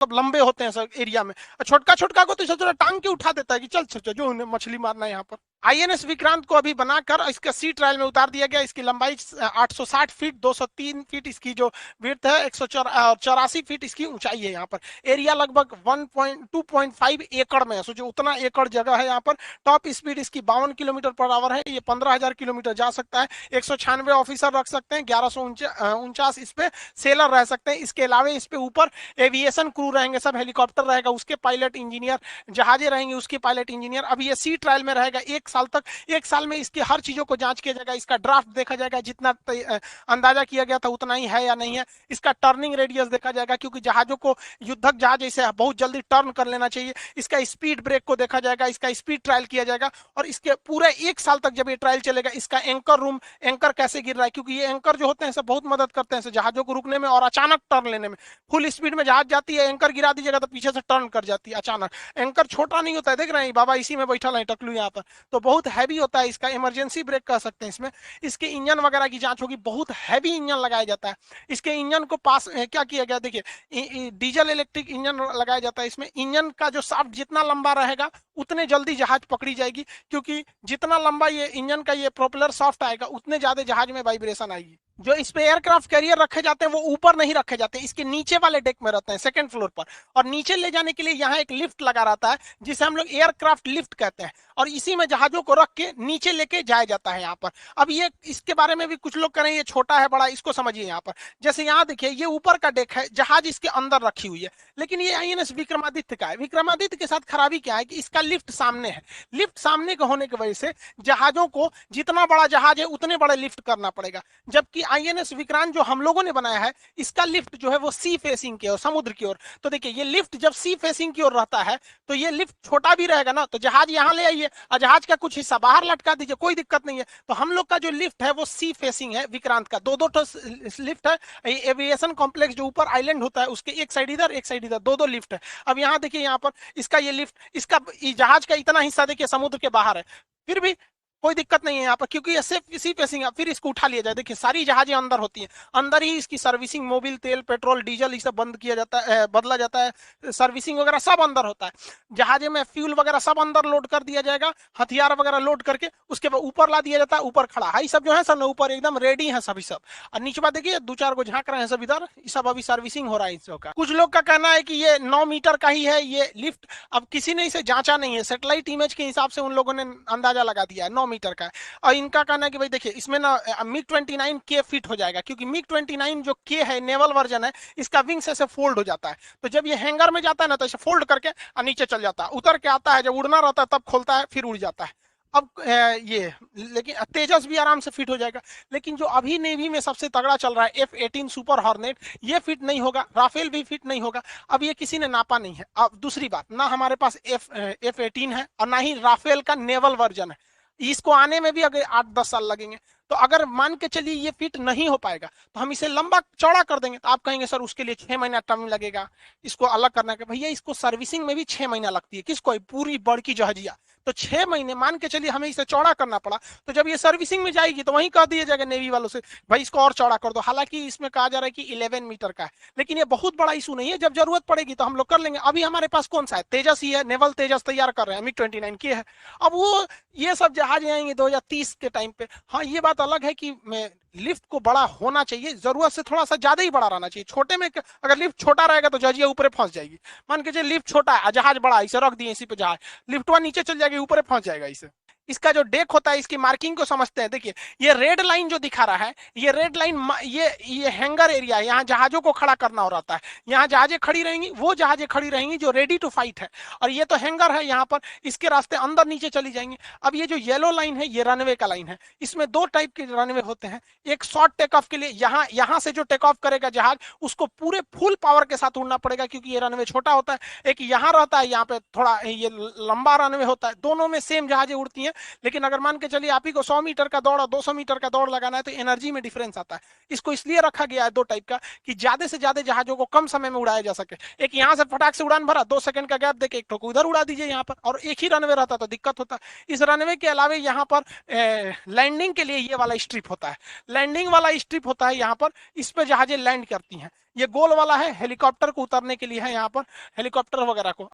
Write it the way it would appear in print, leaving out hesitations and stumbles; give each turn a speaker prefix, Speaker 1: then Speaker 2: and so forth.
Speaker 1: सब लंबे होते हैं सब एरिया में, छोटका छोटका को तो थोड़ा टांग के उठा देता है कि चल चल जो उन्हें मछली मारना है यहाँ पर। आईएनएस विक्रांत को अभी बनाकर इसका सी ट्रायल में उतार दिया गया। इसकी लंबाई 860 फीट, 203 फीट इसकी जो विड्थ है, 184 फीट इसकी ऊंचाई है। यहाँ पर एरिया लगभग 2.5 एकड़ में है, सोचो उतना एकड़ जगह है यहाँ पर। टॉप स्पीड इसकी 52 किलोमीटर पर आवर है, ये 15,000 किलोमीटर जा सकता है। 196 ऑफिसर रख सकते हैं, 1149 इस पे सेलर रह सकते हैं। इसके अलावा इस पे ऊपर एविएशन क्रू रहेंगे, सब हेलीकॉप्टर रहेगा, उसके पायलट इंजीनियर, जहाजें रहेंगे उसके पायलट इंजीनियर। अब ये सी ट्रायल में रहेगा 1 साल तक। 1 साल में इसकी हर चीजों को जांच किया जाएगा, इसका ड्राफ्ट देखा जाएगा, जितना अंदाजा किया गया था उतना ही है या नहीं है। इसका टर्निंग रेडियस देखा जाएगा, क्योंकि जहाजों को युद्धक जहाज जैसे बहुत जल्दी टर्न कर लेना चाहिए। इसका स्पीड ब्रेक को देखा जाएगा, इसका स्पीड ट्रायल किया जाएगा। और इसके पूरे 1 साल तक जब ये ट्रायल चलेगा, इसका एंकर रूम, एंकर कैसे गिर रहा है, क्योंकि ये एंकर जो होते हैं सब बहुत मदद करते हैं जहाजों को रुकने में और अचानक टर्न लेने में। फुल स्पीड में जहाज जाती है, एंकर गिरा दीजिएगा तो पीछे से टर्न कर जाती है अचानक। एंकर छोटा नहीं होता है, देख रहे हैं बाबा इसी में बैठा है टकलू यहाँ पर, तो बहुत हैवी होता है। इसका इमरजेंसी ब्रेक कह सकते हैं इसमें। इसके इंजन वगैरह की जांच होगी, बहुत हैवी इंजन लगाया जाता है। इसके इंजन को पास क्या किया गया, देखिए डीजल इलेक्ट्रिक इंजन लगाया जाता है इसमें। इंजन का जो शाफ्ट जितना लंबा रहेगा उतने जल्दी जहाज पकड़ी जाएगी, क्योंकि जितना लंबा ये इंजन का ये प्रोपेलर शाफ्ट आएगा उतने ज्यादा जहाज में वाइब्रेशन आएगी। जो इस पे एयरक्राफ्ट कैरियर रखे जाते हैं वो ऊपर नहीं रखे जाते, इसके नीचे वाले डेक में रहते हैं, सेकंड फ्लोर पर। और नीचे ले जाने के लिए यहाँ एक लिफ्ट लगा रहता है, जिसे हम लोग एयरक्राफ्ट लिफ्ट कहते हैं, और इसी में जहाजों को रख के नीचे लेके जाया जाता है यहाँ पर। अब ये इसके बारे में भी कुछ लोग कह रहे हैं ये छोटा है बड़ा, इसको समझिए यहाँ पर। जैसे यहाँ देखिए ये ऊपर का डेक है, जहाज इसके अंदर रखी हुई है, लेकिन ये आईएनएस विक्रमादित्य का है। विक्रमादित्य के साथ खराबी क्या है कि इसका लिफ्ट सामने है। लिफ्ट सामने के होने की वजह से जहाजों को जितना बड़ा जहाज है उतने बड़े लिफ्ट करना पड़ेगा, जबकि आईएनएस विक्रांत जो हम लोगों ने बनाया है इसका लिफ्ट जो है वो सी फेसिंग की ओर, समुद्र की ओर। तो देखिए ये लिफ्ट जब सी फेसिंग की ओर रहता है तो ये लिफ्ट छोटा भी रहेगा ना, तो जहाज यहाँ ले आइए और जहाज का कुछ हिस्सा बाहर लटका दीजिए, कोई दिक्कत नहीं है। तो हम लोग का जो लिफ्ट है वो सी फेसिंग है विक्रांत का, दो दो लिफ्ट है। एविएशन कॉम्प्लेक्स जो ऊपर आइलैंड होता है उसके एक साइड इधर एक साइड इधर, दो दो लिफ्ट है। अब यहाँ देखिए यहाँ पर इसका ये लिफ्ट, इसका जहाज का इतना हिस्सा देखिए समुद्र के बाहर है, फिर भी कोई दिक्कत नहीं है यहाँ पर, क्योंकि ये सिर्फ इसी पेसिंग है। फिर इसको उठा लिया जाए, देखिए सारी जहाजें अंदर होती हैं, अंदर ही इसकी सर्विसिंग, मोबिल तेल पेट्रोल डीजल ये सब बंद किया जाता है, बदला जाता है, सर्विसिंग वगैरह सब अंदर होता है। जहाजे में फ्यूल वगैरह सब अंदर लोड कर दिया जाएगा, हथियार वगैरह लोड करके उसके बाद ऊपर ला दिया जाता है। ऊपर खड़ा है सब जो है सब ऊपर एकदम रेडी है सभी सब। और नीचे बात देखिए 2-4 को झांक रहे हैं सब इधर, सब अभी सर्विसिंग हो रहा है इसका। कुछ लोग का कहना है कि ये 9 मीटर का ही है ये लिफ्ट। अब किसी ने इसे जांचा नहीं है, सेटेलाइट इमेज के हिसाब से उन लोगों ने अंदाजा लगा दिया है 9 मीटर का है। इनका कहना है कि भाई देखिए इसमें ना मिग 29 के फिट हो जाएगा, क्योंकि मिग 29 जो के है नेवल वर्जन है, इसका विंग्स ऐसे फोल्ड हो जाता है। तो जब ये हैंगर में जाता है ना तो ऐसे फोल्ड करके नीचे चल जाता है, उतर के आता है, जब उड़ना रहता है तब खोलता है फिर उड़ जाता है। अब ये लेकिन तेजस भी आराम से फिट हो जाएगा। लेकिन जो अभी नेवी में सबसे तगड़ा चल रहा है F-18 सुपर हॉर्नेट, ये फिट नहीं होगा, राफेल भी फिट नहीं होगा। अब ये किसी ने नापा नहीं है। अब दूसरी बात, ना हमारे पास F-18 है और ना ही राफेल का नेवल वर्जन है, इसको आने में भी अगर 8-10 साल लगेंगे। तो अगर मान के चलिए ये फिट नहीं हो पाएगा तो हम इसे लंबा चौड़ा कर देंगे, तो आप कहेंगे सर उसके लिए 6 महीना टाइम लगेगा इसको अलग करना के। भैया इसको सर्विसिंग में भी 6 महीना लगती है, किसको, पूरी बड़की जहाजिया। तो 6 महीने मान के चलिए हमें इसे चौड़ा करना पड़ा, तो जब ये सर्विसिंग में जाएगी तो वहीं कह दिया जाएगा नेवी वालों से भाई इसको और चौड़ा कर दो। हालांकि इसमें कहा जा रहा है कि 11 मीटर का है, लेकिन ये बहुत बड़ा इशू नहीं है, जब जरूरत पड़ेगी तो हम लोग कर लेंगे। अभी हमारे पास कौन सा है, तेजस ही है, नेवल तेजस तैयार कर रहे हैं, मिग 29 की है। अब वो ये सब जहाज आएंगे 2030 के टाइम पे। हाँ ये बात अलग है कि लिफ्ट को बड़ा होना चाहिए, जरूरत से थोड़ा सा ज्यादा ही बड़ा रहना चाहिए। छोटे में अगर लिफ्ट छोटा रहेगा तो जहाजिया ऊपर फंस जाएगी। मान के चलिए लिफ्ट छोटा है, जहाज बड़ा, इसे रख दिए इसी पे जहाज, लिफ्टवा नीचे चल जाएगी, ऊपर फंस जाएगा इसे। इसका जो डेक होता है इसकी मार्किंग को समझते हैं। देखिए ये रेड लाइन जो दिखा रहा है, ये रेड लाइन ये हैंगर एरिया है, यहाँ जहाजों को खड़ा करना हो रहता है। यहाँ जहाजें खड़ी रहेंगी, वो जहाजें खड़ी रहेंगी जो रेडी टू फाइट है, और ये तो हैंगर है यहाँ पर, इसके रास्ते अंदर नीचे चली जाएंगी। अब ये जो येलो लाइन है ये रनवे का लाइन है। इसमें 2 टाइप के रनवे होते हैं, एक शॉर्ट टेक ऑफ के लिए, यहाँ से जो टेक ऑफ करेगा जहाज उसको पूरे फुल पावर के साथ उड़ना पड़ेगा क्योंकि ये रनवे छोटा होता है। एक यहाँ रहता है, यहाँ पे थोड़ा ये लंबा रनवे होता है, दोनों में सेम जहाजें उड़ती हैं, लेकिन अगर मान के चलिए आप ही को 100 मीटर का दौड़ और 200 मीटर का दौड़ लगाना है तो एनर्जी में डिफरेंस आता है। इसको इसलिए रखा गया है दो टाइप का कि ज्यादा से ज्यादा जहाजों को कम समय में उड़ाया जा सके। एक यहाँ से फटाक से उड़ान भरा, 2 सेकंड का गैप देके एक ठोक उधर उड़ा दीजिए यहाँ पर, और एक ही रनवे रहता तो दिक्कत होता। इस रनवे के अलावा यहाँ पर लैंडिंग के लिए ये वाला स्ट्रिप होता है, लैंडिंग वाला स्ट्रिप होता है यहाँ पर, इस पे जहाजें लैंड करती हैं। ये गोल वाला है हेलीकॉप्टर को उतरने के लिए है, यहाँ पर हेलीकॉप्टर वगैरह को।